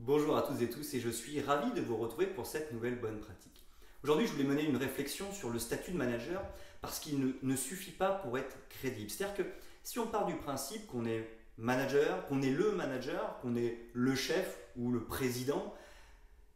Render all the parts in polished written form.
Bonjour à toutes et tous et je suis ravi de vous retrouver pour cette nouvelle bonne pratique. Aujourd'hui, je voulais mener une réflexion sur le statut de manager parce qu'il ne suffit pas pour être crédible. C'est-à-dire que si on part du principe qu'on est manager, qu'on est le chef ou le président,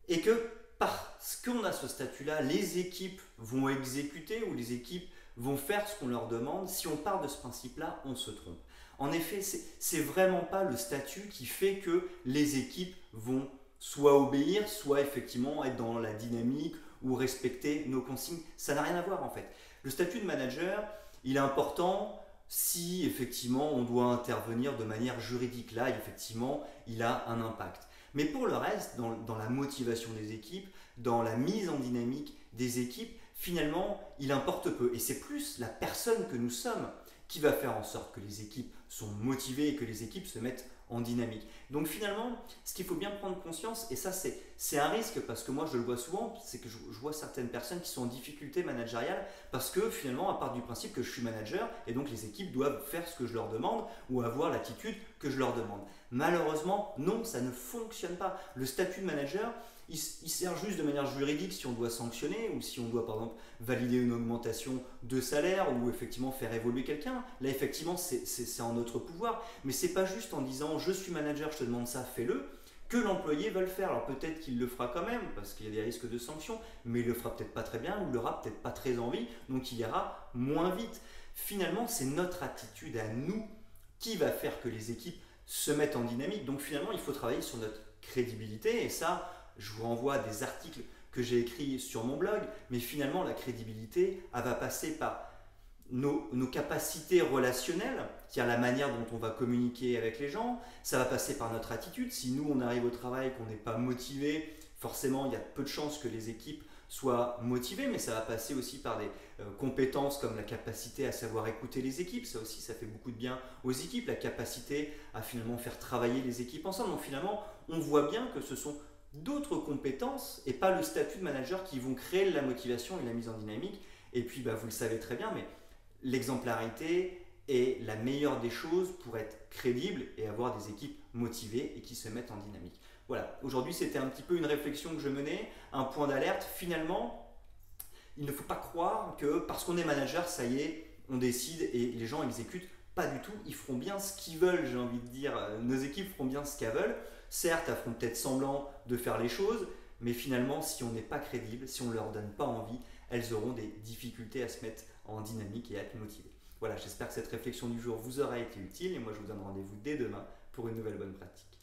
et que parce qu'on a ce statut-là, les équipes vont exécuter ou les équipes vont faire ce qu'on leur demande, si on part de ce principe-là, on se trompe. En effet, c'est vraiment pas le statut qui fait que les équipes vont soit obéir, soit effectivement être dans la dynamique ou respecter nos consignes. Ça n'a rien à voir en fait. Le statut de manager, il est important si effectivement on doit intervenir de manière juridique. Là, effectivement, il a un impact. Mais pour le reste, dans la motivation des équipes, dans la mise en dynamique des équipes, finalement, il importe peu. Et c'est plus la personne que nous sommes qui va faire en sorte que les équipes sont motivées et que les équipes se mettent en dynamique. Donc finalement, ce qu'il faut bien prendre conscience, et ça c'est un risque parce que moi je le vois souvent, c'est que je vois certaines personnes qui sont en difficulté managériale parce que finalement, à part du principe que je suis manager et donc les équipes doivent faire ce que je leur demande ou avoir l'attitude que je leur demande. Malheureusement, non, ça ne fonctionne pas. Le statut de manager, il sert juste de manière juridique si on doit sanctionner ou si on doit par exemple valider une augmentation de salaire ou effectivement faire évoluer quelqu'un. Là effectivement c'est en notre pouvoir, mais c'est pas juste en disant je suis manager, je te demande ça, fais-le, que l'employé va le faire. Alors peut-être qu'il le fera quand même parce qu'il y a des risques de sanctions, mais il le fera peut-être pas très bien ou il aura peut-être pas très envie, donc il ira moins vite. Finalement c'est notre attitude à nous qui va faire que les équipes se mettent en dynamique. Donc finalement il faut travailler sur notre crédibilité et ça je vous renvoie à des articles que j'ai écrits sur mon blog, mais finalement la crédibilité, elle va passer par nos capacités relationnelles, c'est-à-dire la manière dont on va communiquer avec les gens, ça va passer par notre attitude. Si nous on arrive au travail qu'on n'est pas motivé, forcément il y a peu de chances que les équipes soient motivées, mais ça va passer aussi par des compétences comme la capacité à savoir écouter les équipes, ça aussi ça fait beaucoup de bien aux équipes, la capacité à finalement faire travailler les équipes ensemble. Donc finalement on voit bien que ce sont d'autres compétences et pas le statut de manager qui vont créer la motivation et la mise en dynamique. Et puis vous le savez très bien, mais l'exemplarité est la meilleure des choses pour être crédible et avoir des équipes motivées et qui se mettent en dynamique. Voilà, aujourd'hui c'était un petit peu une réflexion que je menais, un point d'alerte. Finalement, il ne faut pas croire que parce qu'on est manager, ça y est, on décide et les gens exécutent. Pas du tout, ils feront bien ce qu'ils veulent, j'ai envie de dire. Nos équipes feront bien ce qu'elles veulent. Certes, elles feront peut-être semblant de faire les choses, mais finalement, si on n'est pas crédible, si on ne leur donne pas envie, elles auront des difficultés à se mettre en dynamique et à être motivées. Voilà, j'espère que cette réflexion du jour vous aura été utile et moi je vous donne rendez-vous dès demain pour une nouvelle bonne pratique.